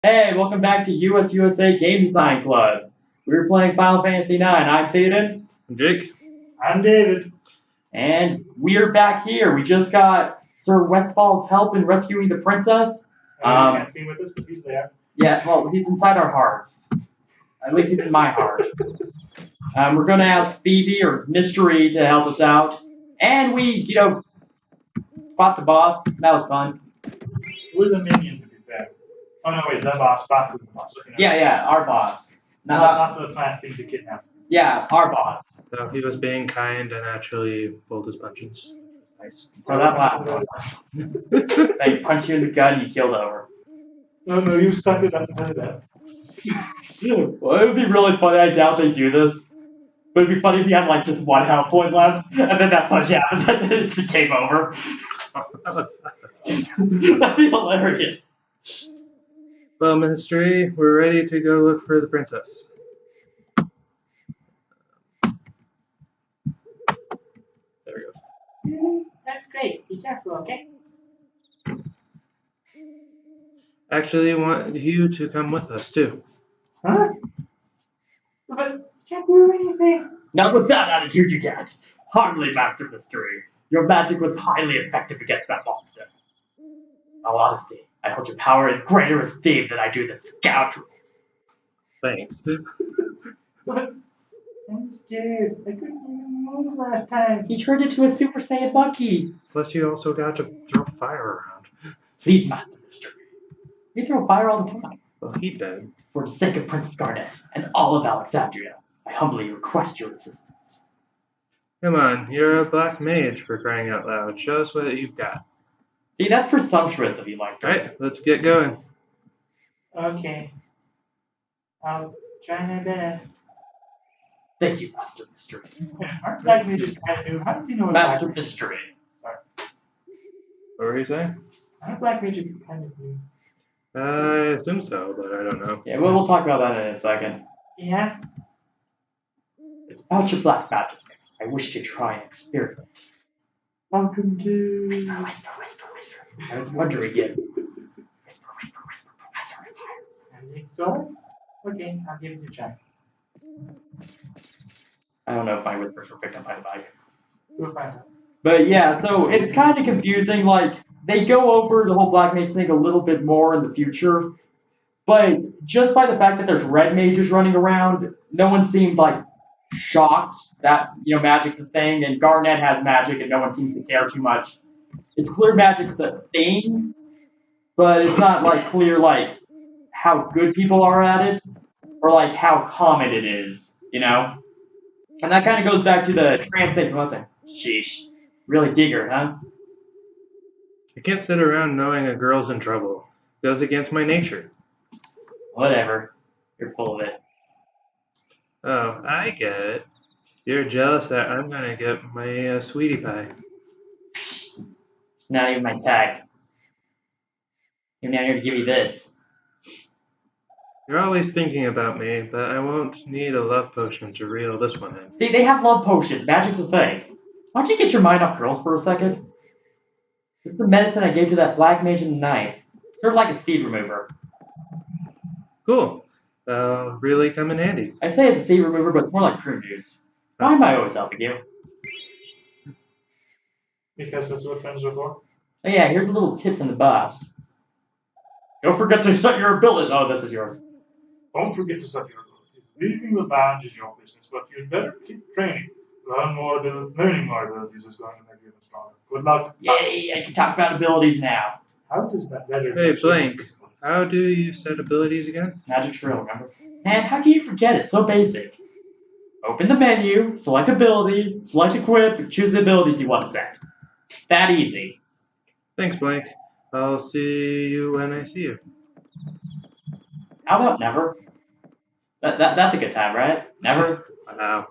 Hey, welcome back to USUSA Game Design Club. We were playing Final Fantasy IX. I'm Theoden, Jake? I'm David. and we're back here. We just got Sir Westfall's help in rescuing the princess. You can't see him with us, but he's there. Yeah, well, he's inside our hearts. At least he's in my heart. We're going to ask Phoebe or Mystery to help us out. And we, fought the boss. That was fun. With a minion, to be fair. Oh no, wait, the boss. Back with the boss. Okay, Yeah, our boss. not the plant thing to kidnap. Yeah, our boss. So he was being kind and actually pulled his punches. Nice. So that last one. They punch you in the gut and you killed over. No, you suck it up into that. Well, it would be really funny. I doubt they do this. But it'd be funny if you had like just one health point left, and then that punch happens, and then it's a game over. That'd be hilarious. Well, Mystery, we're ready to go look for the princess. There he goes. That's great. Be careful, okay? Actually, want you to come with us too. Huh? But you can't do anything. Not with that attitude you get. Hardly, Master Mystery. Your magic was highly effective against that monster. In all honesty, I hold your power in greater esteem than I do the scoundrels. Thanks. But I'm scared. I couldn't even move last time. He turned into a Super Saiyan monkey. Plus, you also got to throw fire around. Please, Master Mystery. You throw fire all the time. Well, he did. For the sake of Princess Garnet and all of Alexandria, I humbly request your assistance. Come on, you're a black mage for crying out loud. Show us what you've got. See, that's presumptuous of you, like. Alright, let's get going. Okay. I'll try my best. Thank you, Master Mystery. Aren't black mages kind of new? How does he know what Master black Mystery. What were you saying? Aren't black mages kind of new? I assume so, but I don't know. Yeah, we'll talk about that in a second. Yeah. It's about your black magic. I wish to try and experiment. Welcome to. Whisper. I was wondering if. Whisper. Professor Empire. Magic sword? Okay, I'll give it a try. I don't know if my whispers were picked up by the mic. We'll find out. But yeah, so it's kind of confusing. Like, they go over the whole black mage thing a little bit more in the future. But just by the fact that there's red mages running around, no one seemed like shocked that, magic's a thing, and Garnet has magic and no one seems to care too much. It's clear magic's a thing, but it's not like clear like how good people are at it, or like how common it is, And that kind of goes back to the trans thing. What's it? Sheesh. Really dig her, huh? I can't sit around knowing a girl's in trouble. It goes against my nature. Whatever. You're full of it. Oh, I get it. You're jealous that I'm gonna get my sweetie pie. Not even my tag. You're not here to give me this. You're always thinking about me, but I won't need a love potion to reel this one in. See, they have love potions. Magic's a thing. Why don't you get your mind off girls for a second? This is the medicine I gave to that black mage in the night. Sort of like a seed remover. Cool. Really come in handy. I say it's a seed remover, but it's more like prune juice. Why am I always helping you? Because that's what friends are for. Oh yeah, here's a little tip from the boss. Don't forget to set your ability. Oh, this is yours. Don't forget to set your abilities. Leaving the band is your business, but you'd better keep training. Learning more abilities is going to make you stronger. Good luck. Yay, I can talk about abilities now. How does that letter? Hey, Blank. How do you set abilities again? Magic's real, remember? Man, how can you forget it? So basic. Open the menu, select ability, select equip, and choose the abilities you want to set. That easy. Thanks, Blank. I'll see you when I see you. How about never? That's a good time, right? Never? Wow.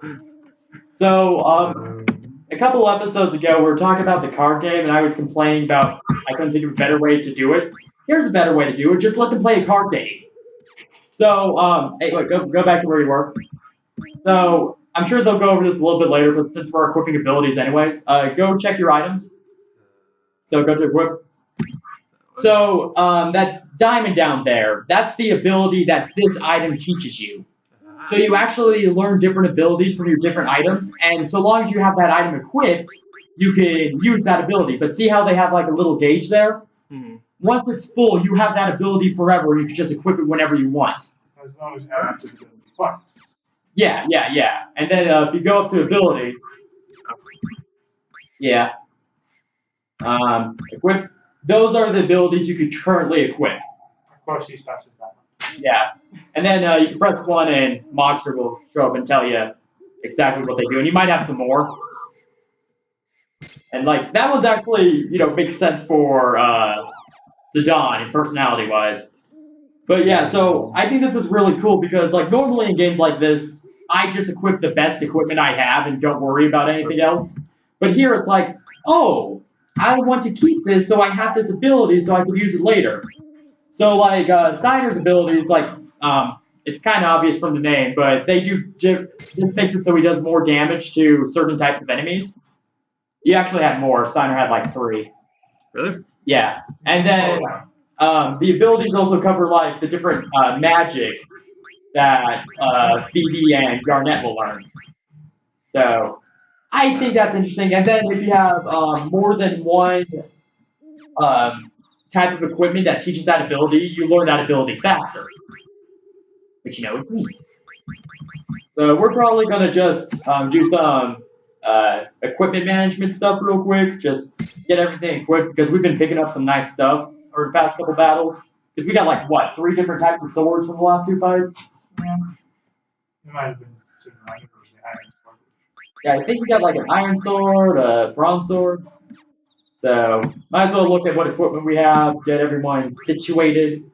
So, a couple episodes ago, we were talking about the card game, and I was complaining about I couldn't think of a better way to do it. Here's a better way to do it. Just let them play a card game. So, hey, wait, go back to where you were. So, I'm sure they'll go over this a little bit later, but since we're equipping abilities anyways, go check your items. So, go to equip. So that diamond down there, that's the ability that this item teaches you. So you actually learn different abilities from your different items, and so long as you have that item equipped, you can use that ability. But see how they have like a little gauge there? Hmm. Once it's full, you have that ability forever, and you can just equip it whenever you want. As long as you have to ability points. Yeah. And then if you go up to ability, yeah, equip. Those are the abilities you could currently equip. Of course, he starts with that one. Yeah, and then you can press 1 and Monster will show up and tell you exactly what they do, and you might have some more. And like that one's actually, makes sense for Zidane and personality-wise. But yeah, so I think this is really cool because like normally in games like this, I just equip the best equipment I have and don't worry about anything else. But here it's like, oh, I want to keep this, so I have this ability, so I can use it later. So like Steiner's abilities, like it's kind of obvious from the name, but they do this makes it so he does more damage to certain types of enemies. You actually had more. Steiner had like 3. Really? Yeah, and then the abilities also cover like the different magic that Phoebe and Garnet will learn. So I think that's interesting. And then if you have more than one type of equipment that teaches that ability, you learn that ability faster, which is neat. So we're probably gonna just do some equipment management stuff real quick, just get everything equipped because we've been picking up some nice stuff over the past couple battles. Because we got like what 3 different types of swords from the last 2 fights. Yeah. It might have been iron sword. Yeah, I think we got like an iron sword, a bronze sword. So might as well look at what equipment we have, get everyone situated.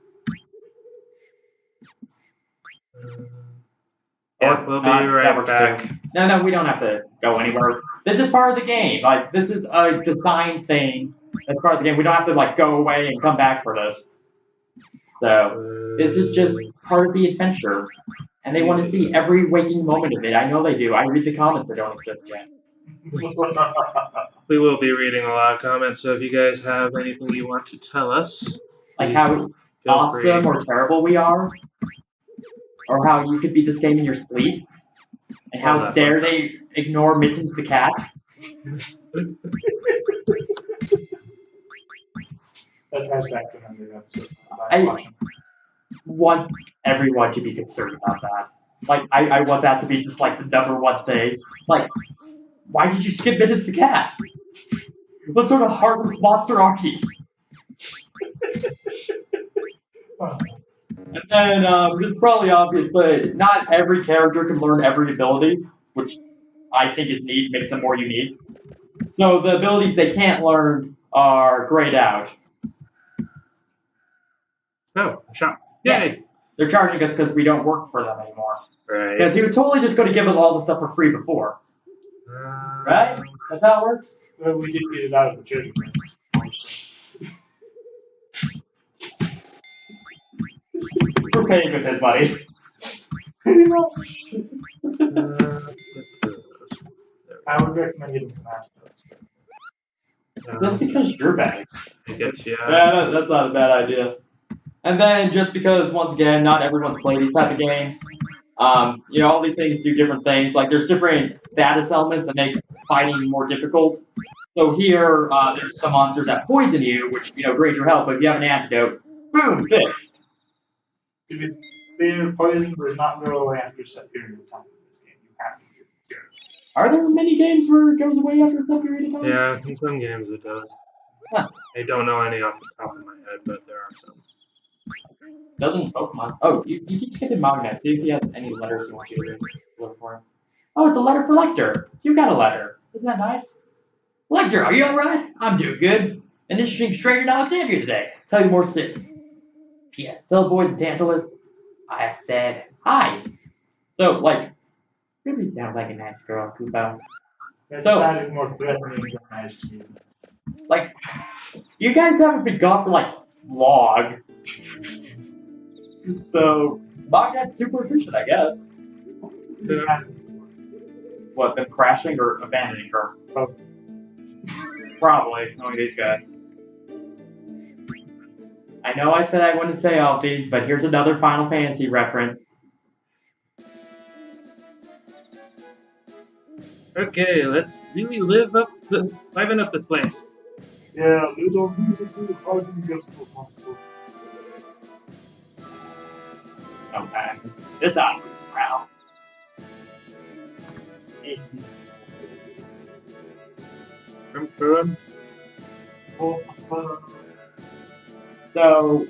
Yeah, we'll be right back. No, we don't have to go anywhere. This is part of the game. Like this is a design thing. That's part of the game. We don't have to like go away and come back for this. So this is just part of the adventure. And they want to see every waking moment of it. I know they do. I read the comments that don't exist yet. We will be reading a lot of comments, so if you guys have anything you want to tell us, like how awesome or terrible we are, or how you could beat this game in your sleep, and how dare they ignore Mittens the cat. That ties back to another episode. I want everyone to be concerned about that. Like, I want that to be just like the #1 thing. It's like, why did you skip Mittens the cat? What sort of heartless monster are you? And then, this is probably obvious, but not every character can learn every ability, which I think is neat, makes them more unique. So the abilities they can't learn are grayed out. Oh, shop. Yay! Yeah. They're charging us because we don't work for them anymore. Right. Because he was totally just going to give us all the stuff for free before. Right? That's how it works? Well, we did get it out of the children. We're paying with his money. Pretty much. I would recommend getting Smash Bros. That's because you're bad. I guess, yeah. Yeah, that's not a bad idea. And then just because, once again, not everyone's played these type of games, all these things do different things. Like, there's different status elements that make fighting more difficult. So here, there's some monsters that poison you, which, drains your health, but if you have an antidote, boom, fixed. To be clear, poison does not go away after a set period of time in this game. You have to get it cured. Are there many games where it goes away after a set period of time? Yeah, in some games it does. Huh. I don't know any off the top of my head, but there are some. Doesn't Pokemon? Oh, you keep skipping Magnet. See if he has any letters you want you to look for him. Oh, it's a letter for Lecter. You got a letter. Isn't that nice? Lecter, are you alright? I'm doing good. An interesting stranger in Alexandria today. Tell you more soon. P.S. Tell the boys in Tantalus I said hi. So, really sounds like a nice girl, Koopa. That So- sounded more threatening than nice to me. You guys haven't been gone for, long. So, Magnet's super efficient, I guess. Yeah. What, them crashing or abandoning her? Both. Probably, knowing these guys. I know I said I wouldn't say all of these, but here's another Final Fantasy reference. Okay, let's really liven up this place. Yeah, little musical hugging gets to possible. Okay. This album's around. From So,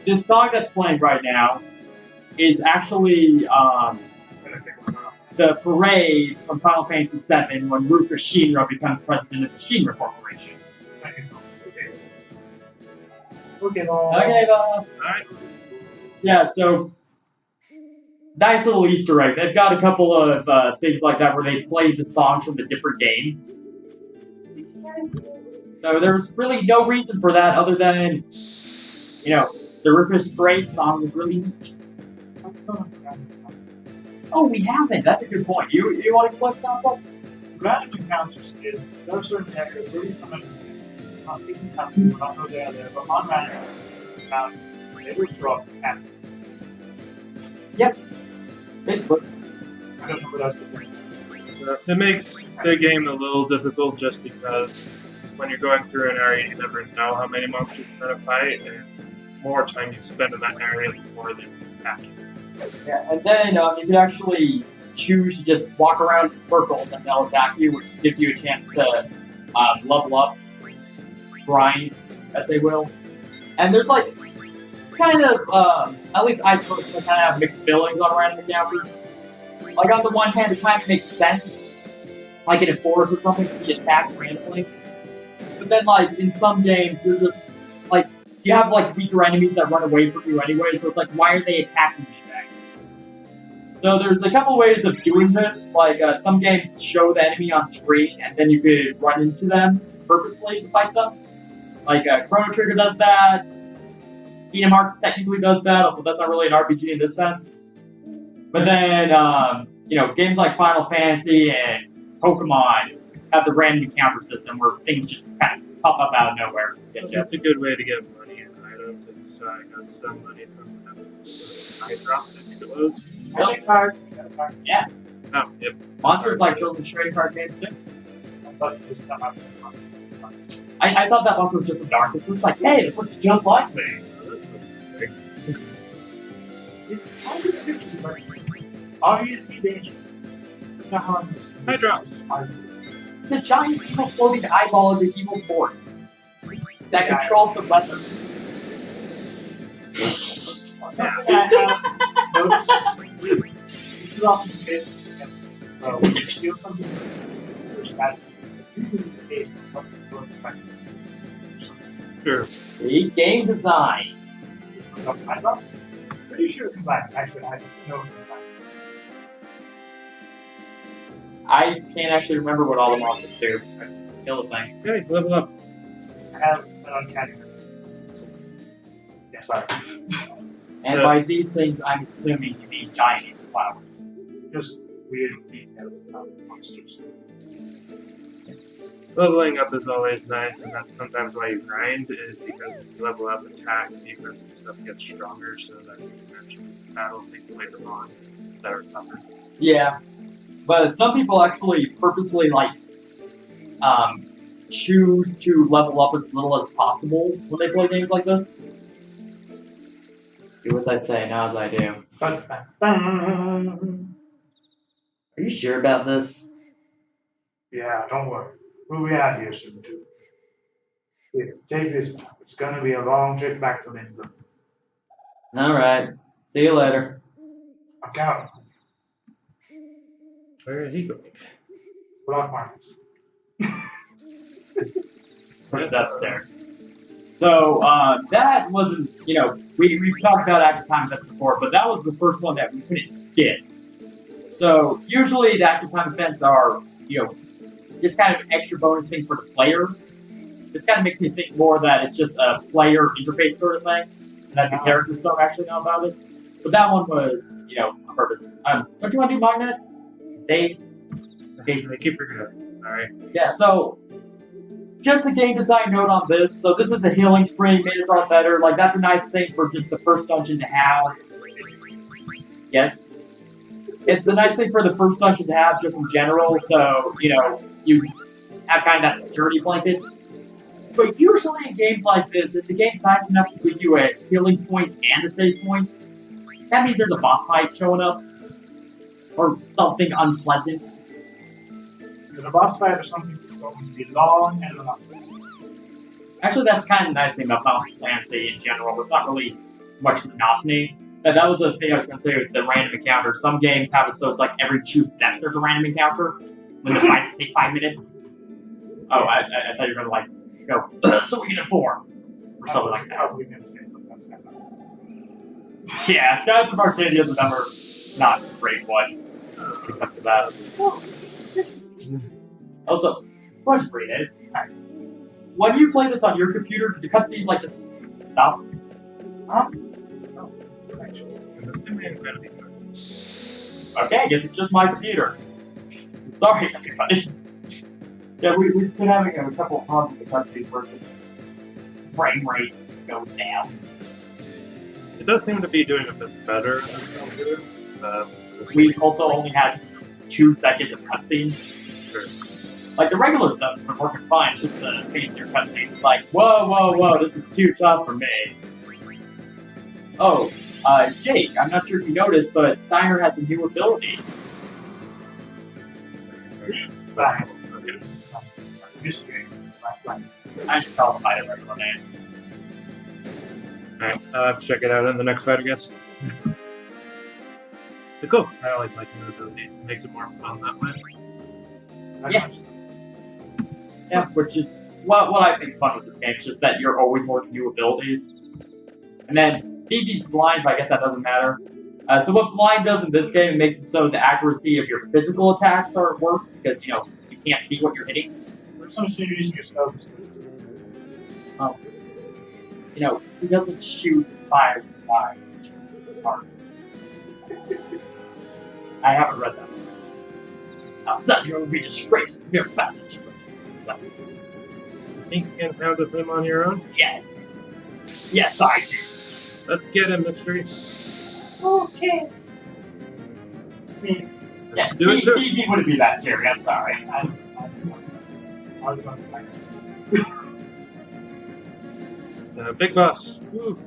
this song that's playing right now is actually the parade from Final Fantasy VII when Rufus Shinra becomes president of the Shinra Corporation. Okay, boss. Okay, boss. Alright. Yeah, so nice little Easter egg. They've got a couple of things like that where they play the songs from the different games. So there's really no reason for that other than, you know, the Rufus Parade song was really neat. Oh, we haven't. That's a good point. You want to explain something? Random encounters is there are certain areas where you come in. Not taking encounters, we're not know they are there, but on random encounters, they will drop encounters. Yep. Basically. I don't know what else to say. It makes the game a little difficult just because when you're going through an area, you never know how many monsters you're going to fight, and the more time you spend in that area, the more they attack you. Yeah, and then you can actually choose to just walk around in circles and they'll attack you, which gives you a chance to level up, grind, as they will. And there's like, kind of, at least I personally kind of have mixed feelings on random encounters. Like on the one hand, it kind of makes sense, like in a forest or something, to be attacked randomly. But then like, in some games, there's a, like, you have like weaker enemies that run away from you anyway, so it's like, why are they attacking me then? So there's a couple ways of doing this, like some games show the enemy on screen and then you could run into them purposely to fight them. Like Chrono Trigger does that, Kingdom Hearts technically does that, although that's not really an RPG in this sense. But then, you know, games like Final Fantasy and Pokemon have the random encounter system where things just kind of pop up out of nowhere. It's a good way to get money and items, and so I got some money from high drops, I think it was. Really? Yeah. Oh, yep. Monsters like children's trading card games too. I thought it was somehow. I thought that monster was just a narcissist. It's like, hey, this looks just like me. It's kind of tricky, but obviously they High drops. The giant evil floating eyeball is an evil force that controls the weather. Something I have noticed. This is often the case. When you steal something, your status is usually the case of what's going to affect Sure. See? Game design. I drops. Pretty sure it's combined. Actually, I don't know if it's combined. I can't actually remember what all the monsters do. I just kill the things. Okay, level up. I have an uncanny memory. Yeah, sorry. And by these things, I'm assuming you mean giant evil flowers. Just weird details about monsters. Leveling up is always nice, and that's sometimes why you grind, is because you level up, attack, defense, and stuff gets stronger so that you can actually battle things later on that are tougher. Yeah. But some people actually purposely, like, choose to level up as little as possible when they play games like this. Do as I say, not as I do. Are you sure about this? Yeah, don't worry. We'll be out here soon, too. Here, take this map. It's gonna be a long trip back to England. Alright. See you later. I'm counting. Where is he going? Block markers. Push it upstairs. So, that wasn't, you know, we've talked about active time events before, but that was the first one that we couldn't skip. So, usually the active time events are, you know, just kind of an extra bonus thing for the player. This kind of makes me think more that it's just a player interface sort of thing, so that the characters don't actually know about it. But that one was, you know, on purpose. Don't you want to do Magnet? Save? Okay, so they keep forgetting. Sorry. Yeah, so just a game design note on this. So this is a healing spring, made it all better. Like that's a nice thing for just the first dungeon to have. Yes. It's a nice thing for the first dungeon to have just in general, so, you know, you have kind of that security blanket. But usually in games like this, if the game's nice enough to give you a healing point and a save point, that means there's a boss fight showing up. Or something unpleasant. There's a boss fight or something that's going to be long and monotonous. Actually, that's kind of the nice thing about Final Fantasy in general. There's not really much monotony. That was the thing I was going to say with the random encounter. Some games have it so it's like every 2 steps there's a random encounter. When the fights take 5 minutes. Oh, I thought you were going to, like, go, so we can inform. Or something like that. Probably going to say something that's kind of... Yeah, Skies of Arcadia is a number not a great one when it comes to that. Also, question for you, Dave. When you play this on your computer, did the cutscenes, like, just stop? Okay, I guess it's just my computer. Sorry, everybody. Yeah, we've been having a couple of problems with the cutscenes where just Frame rate goes down. It does seem to be doing a bit better than some do. We also only had 2 seconds of cutscenes. Sure. Like, the regular stuff's been working fine, it's just the fancier cutscenes. Like, whoa, this is too tough for me. Oh, Jake, I'm not sure if you noticed, but Steiner has a new ability. Bye. I should call them by their regular names. Alright, check it out in the next fight, I guess. But cool. I always like new abilities. It makes it more fun that way. Yeah. Yeah, which is what I think is fun with this game. It's just that you're always learning new abilities. And then Phoebe's blind, but I guess that doesn't matter. So what blind does in this game, it makes it so the accuracy of your physical attacks are worse because, you know, you can't see what you're hitting. There's some shit you're using your spells. You know, he doesn't shoot his fire with his eyes, which is hard. I haven't read that one. Sandra would be disgraced if your badness was us. You think you can handle him on your own? Yes. Yes, I do. Let's get him, Mystery. Okay. Yeah, do it, too. He wouldn't be that scary, I'm sorry. I was going to find Big boss. Ooh.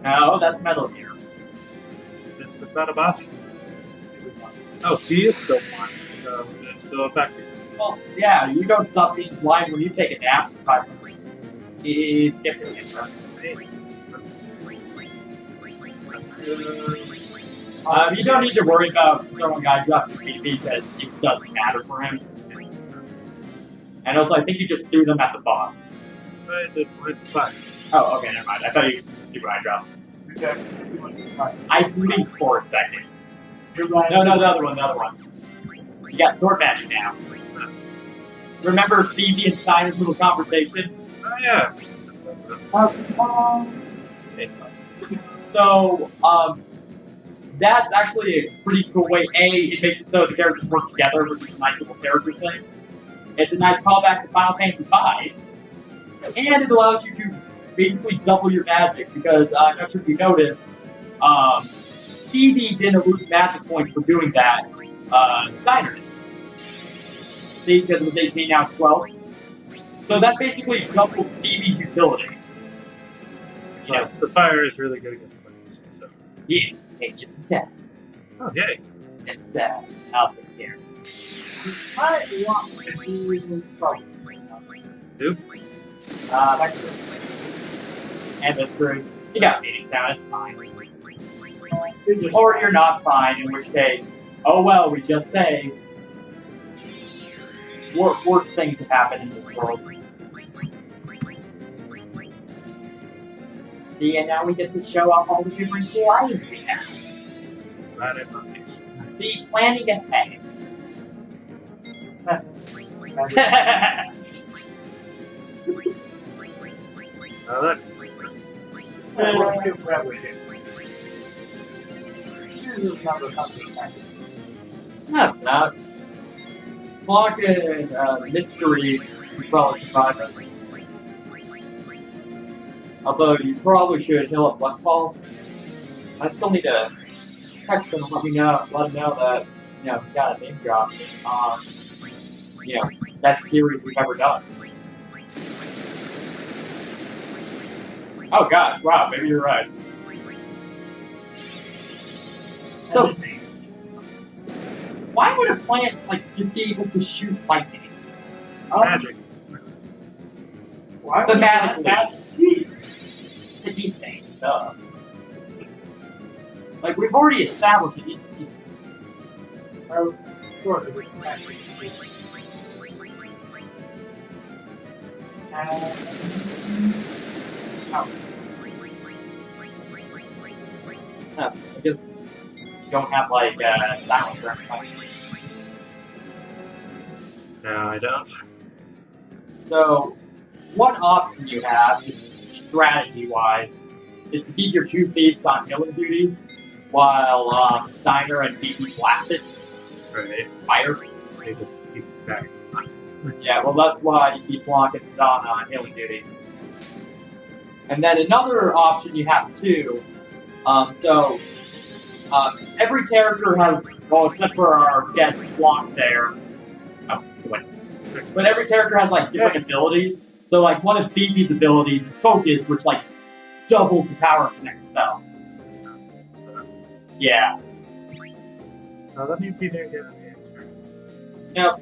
No, that's Metal Gear. It's not a boss? Oh, he is still blind. So it's still effective. Well, yeah, you don't stop being blind when you take a nap. He's getting interesting. You don't need to worry about throwing eye drops to PP because it doesn't matter for him. And also, I think you just threw them at the boss. I did with fire. Oh, okay, never mind. I thought you threw eye drops. I blinked for a second. No, the other one. You got sword magic now. Remember Phoebe and Steiner's little conversation? Oh, yeah. So, that's actually a pretty cool way. It makes it so the characters work together, which is a nice little character thing. It's a nice callback to Final Fantasy V. And it allows you to basically double your magic, because I'm not sure if you noticed, Phoebe didn't lose magic points for doing that. Steiner did. See, because it was 18, now it's 12. So that basically doubles Phoebe's utility. Yes, the fire is really good against bullets. So. Yeah, it's just a tap. Oh, yay. It's, I'll take care. I want to do trouble. Who? That's true. And that's true. You got meeting sound, it's fine. Or you're not fine, in which case, oh well, we just say worse things have happened in this world. See, and now we get to show off all the different Gaias we have. Glad I brought these. See, planning ahead. Now look. No, it's not. Block and mystery is relative progress. Although you probably should heal up Westfall. I still need to text them and let them know that, you know, he got a name drop on, you know, best series we've ever done. Oh gosh, wow, maybe you're right. So, why would a plant, like, just be able to shoot lightning? Magic. Why Thematically. That's The deep thing, duh. Like, we've already established it needs to be. Oh, sure. I guess you don't have, like, silence or anything. No, I don't. So, one option you have, strategy-wise, is to keep your two thieves on healing duty, while Steiner and BB blast it. Right. Fire. They just keep back. Yeah, well, that's why you keep Blanc and Zidane on healing duty. And then another option you have too. Every character has, well, except for our guest Blanc there. Oh, wait. But every character has like different abilities. So like one of BB's abilities is focus, which like doubles the power of the next spell. So, Yeah. that means he didn't get an answer. No,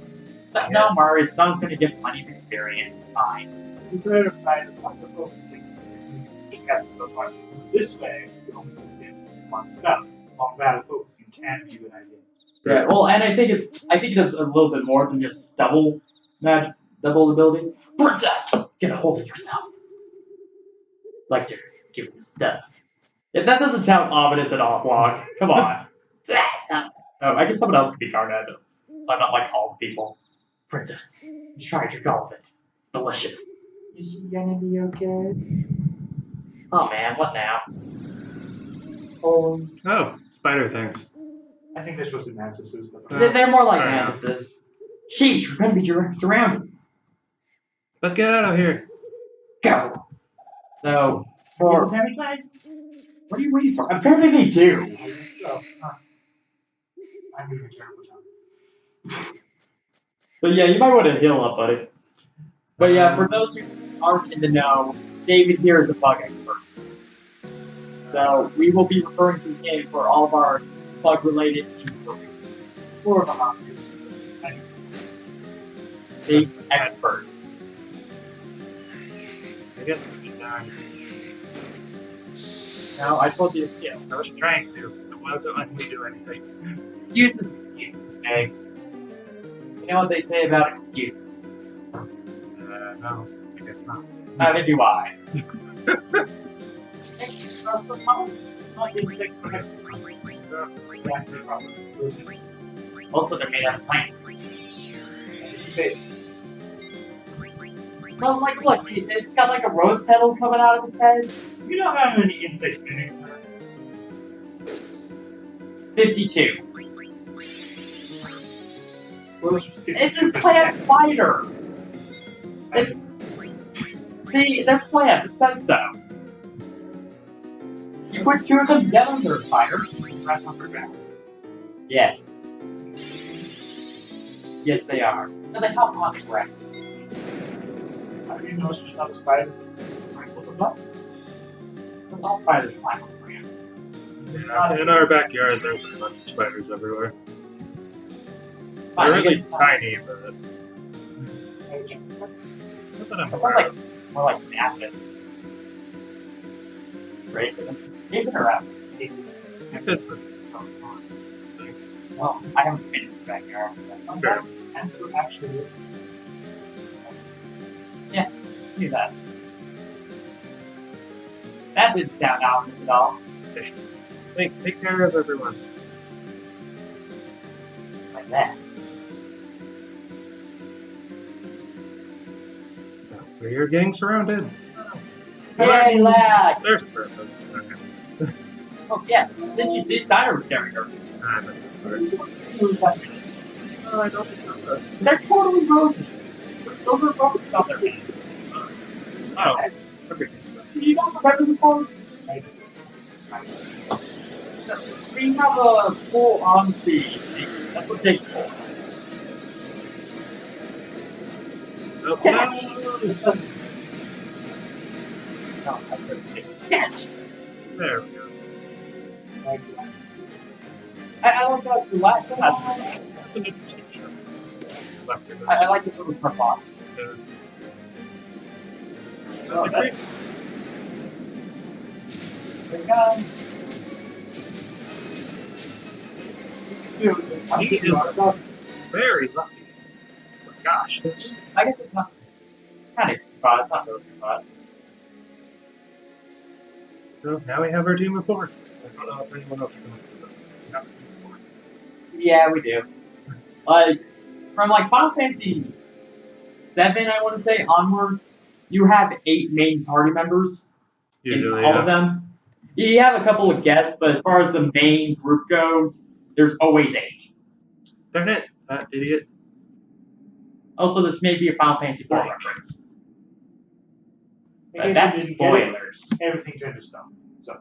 no, Murray. Stone's gonna get plenty of experience. It's fine. You could have tried to find the focus thing. Discuss it so far. This way, you only get one spell. Long battle focusing can be a good idea. Yeah. Well, and I think it does a little bit more than just double ability. Princess, get a hold of yourself. Like to give it the stuff. If that doesn't sound ominous at all, Blog. Come on. Oh, I guess someone else could be Garnet, so I'm not like all the people. Princess, you tried your gullet. It's delicious. Is she gonna be okay? Oh man, what now? Oh, Oh, spider things. I think they're supposed to be mantises, but They're more like I don't know. mantises. Sheesh, we're gonna be surrounded. Let's get out of here. Go. So, for Have you tried? what are you waiting for? Apparently they do. Oh, huh. I'm doing a terrible job. So yeah, you might want to heal up, buddy. But yeah, for those who aren't in the know, David here is a bug expert. So we will be referring to him for all of our bug-related inquiries. Four of them are used. The expert. I guess we should No, I told you to heal. I was trying to. It wasn't letting me do anything. Excuses, Meg. You know what they say about excuses? No, I guess not. Neither do I. Also, they're made out of plants. Well, like, look, it's got like a rose petal coming out of its head. You don't have any insects in it. 52. It's It's a plant fighter. See, they're plants. It says so. You put two of them together, they're a fighter. Grass on for grass. Yes. Yes, they are. No, they help on the grass. How do you know it's not a spider? Right with the buttons. But all spiders climb on plants. Yeah, in our backyard, there's a bunch of spiders everywhere. Fine, They're you really guys- tiny, but not that I'm It sounds aware like of. more like napkin. Right? Napkin or apple? If it's the most common thing. Well, I haven't been in the backyard. So Sure. Ants would actually do that. That didn't sound ominous at all. Take care of everyone. Like that. We're getting surrounded. Hey, lad! There's the princess. Okay. Oh, yeah. Didn't you see Steiner was carrying her? I missed that part. Oh, I don't think this. They're totally roses. Those are roses on their hands. Oh, okay. you not remember this part? We have a full honesty. That's what takes for. Oh, Catch! no. Catch! There we go. I like that relax. That's an interesting show. Left it. I like this little profile. Yeah. Oh, It's that's... Here it comes. He is very lucky. Oh, gosh. I guess it's not kind of it's not really bad. So now we have our team of 4. I don't know if anyone else can have a team of 4. Yeah, we do. Like, from like Final Fantasy 7, I want to say, onwards, you have 8 main party members. Usually, in all of them. You have a couple of guests, but as far as the main group goes, there's always 8. Darn it, that idiot. Also, this may be a Final Fantasy 4 reference. But that's spoilers. Everything turned to stone. So.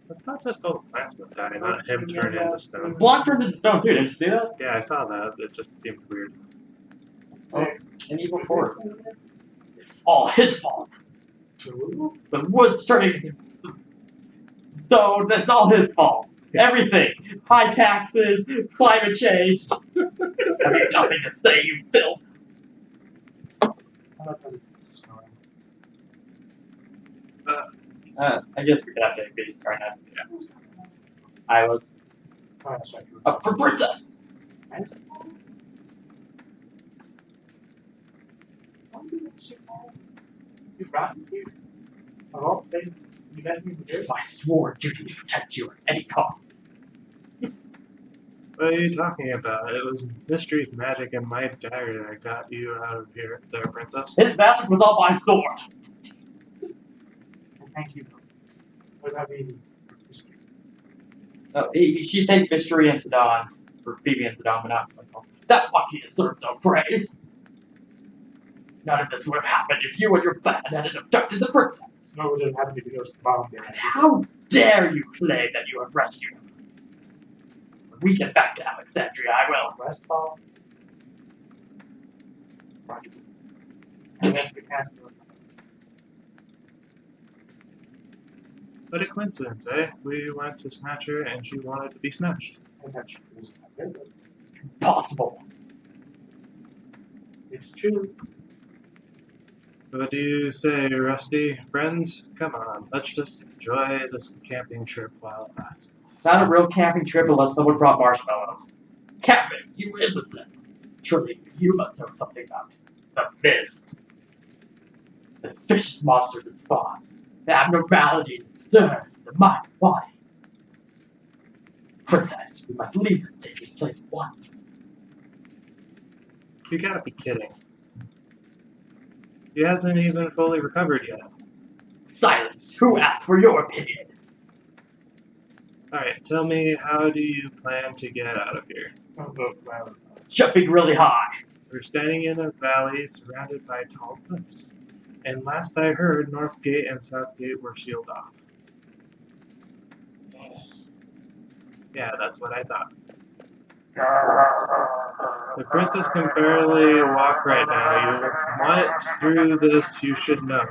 It's not just all the plants would die, not him turn into stone. Block turned into stone too, didn't you see that? Yeah, I saw that. It just seemed weird. Well, it's an evil force. It's all his fault. The wood's turning into stone, that's all his fault. Everything. High taxes, climate change. Have you nothing to say, you filth? I guess we could have to be right now. Yeah. I was up for princess. You brought me here. Of all places, you left me It here. is my sworn duty to protect you at any cost. What are you talking about? It was Mystery's magic and my dagger that got you out of here, there, princess. His magic was on my sword. Thank you. What about me? No, she thanked Mystery and Zidane, or Phoebe and Zidane, but not myself. That monkey deserves no praise. None of this would have happened if you and your band had abducted the princess. No, it didn't happen if you just bombed And how dare you claim that you have rescued her? When we get back to Alexandria, I will. West bomb. And then the castle. What a coincidence, eh? We went to snatch her and she wanted to be snatched. And that was good. Impossible. It's true. What do you say, Rusty? Friends, come on, let's just enjoy this camping trip while it lasts. It's not a real camping trip unless someone brought marshmallows. Camping, you imbecile. Surely you must know something about the mist. The vicious monsters it spawns. The abnormalities it stirs in the mind and body. Princess, we must leave this dangerous place at once. You gotta be kidding. He hasn't even fully recovered yet. Silence! Who asked for your opinion? Alright, tell me, how do you plan to get out of here? Jumping really high. We're standing in a valley surrounded by tall cliffs. And last I heard, North Gate and South Gate were sealed off. Yeah, that's what I thought. The princess can barely walk right now. You want through this, you should know.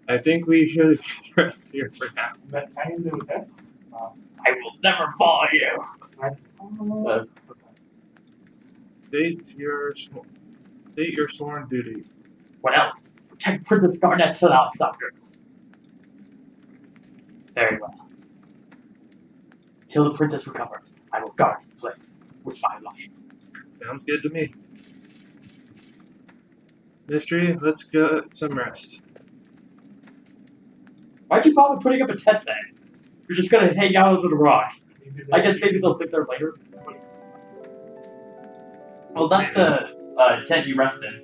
I think we should rest here for now. That tiny little bit. I will never follow you. That's State your sworn duty. What else? Protect Princess Garnet till Alexandros. Very well. Till the princess recovers, I will guard this place with my life. Sounds good to me. Mystery, let's get some rest. Why'd you bother putting up a tent then? You're just gonna hang out under the rock. I guess maybe they'll sit there later. Well, that's the tent you rest in.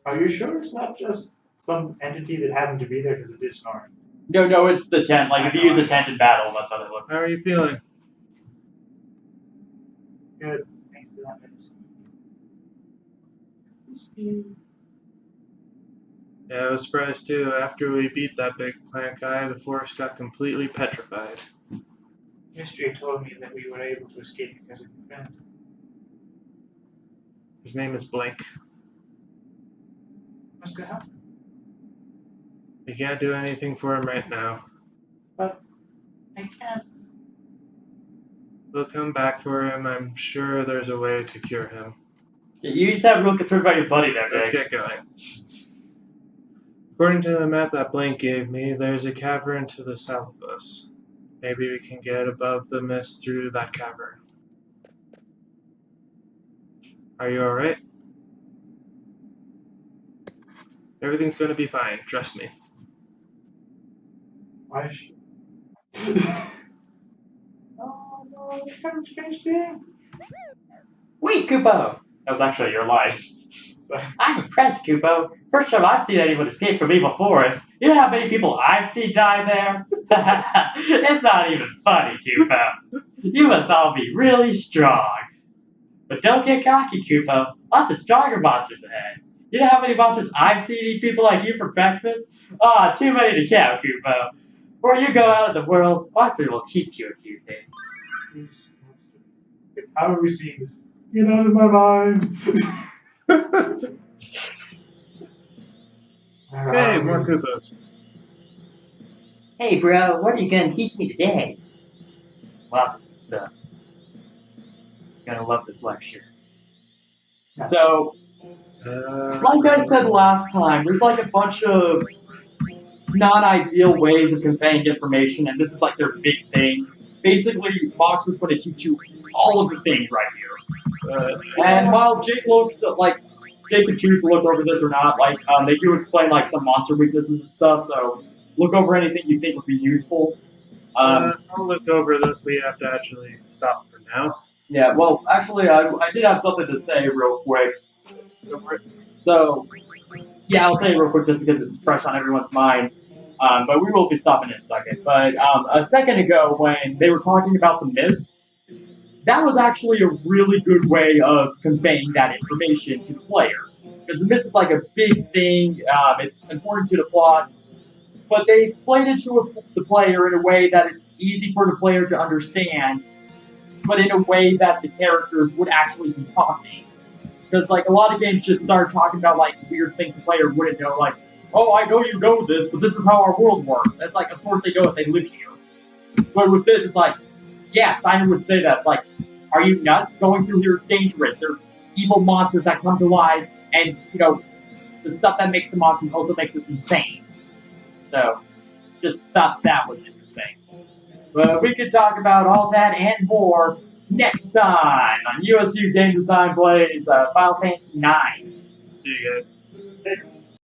Are you sure it's not just some entity that happened to be there because it did snoring? No, it's the tent. Like, if you use a tent in battle, that's how they look. How are you feeling? Good. Thanks for that medicine. Yeah, I was surprised too. After we beat that big plant guy, the forest got completely petrified. History told me that we were able to escape because of your friend. His name is Blink. What's going to happen? We can't do anything for him right now. But I can't. We'll come back for him. I'm sure there's a way to cure him. You sound real concerned about your buddy there, Let's Jake. get going. According to the map that Blink gave me, there's a cavern to the south of us. Maybe we can get above the mist through that cavern. Are you alright? Everything's gonna be fine, trust me. Why is she? Oh no, it's kind of strange thing. Wait, Kupo! That was actually your line. So, I'm impressed, Kupo. First time I've seen anyone escape from Evil Forest. You know how many people I've seen die there? It's not even funny, Kupo. You must all be really strong. But don't get cocky, Kupo. Lots of stronger monsters ahead. You know how many monsters I've seen eat people like you for breakfast? Ah, too many to count, Kupo. Before you go out in the world, monsters will teach you a few things. how are we seeing this? Get out of my mind. Hey, more Koopas. Hey, bro, what are you gonna teach me today? Lots of good stuff. You're gonna love this lecture. So, like I said last time, there's like a bunch of non-ideal ways of conveying information, and this is like their big thing. Basically, Mox is going to teach you all of the things right here. And while Jake looks like Jake can choose to look over this or not, like they do explain like some monster weaknesses and stuff. So look over anything you think would be useful. I'll look over this. We have to actually stop for now. Yeah, well, actually, I did have something to say real quick. So, yeah, I'll say it real quick just because it's fresh on everyone's mind. But we will be stopping in a second. But a second ago, when they were talking about the mist, that was actually a really good way of conveying that information to the player. Because the mist is like a big thing. It's important to the plot. But they explained it to the player in a way that it's easy for the player to understand, but in a way that the characters would actually be talking. Because like a lot of games just start talking about like weird things the player wouldn't know, like, oh, I know you know this, but this is how our world works. And it's like, of course they know it, they live here. But with this, it's like, yeah, Simon would say that. It's like, are you nuts? Going through here is dangerous. There's evil monsters that come to life, and, you know, the stuff that makes the monsters also makes us insane. So, just thought that was interesting. But we could talk about all that and more next time on USU Game Design Plays Final Fantasy IX. See you guys. Hey.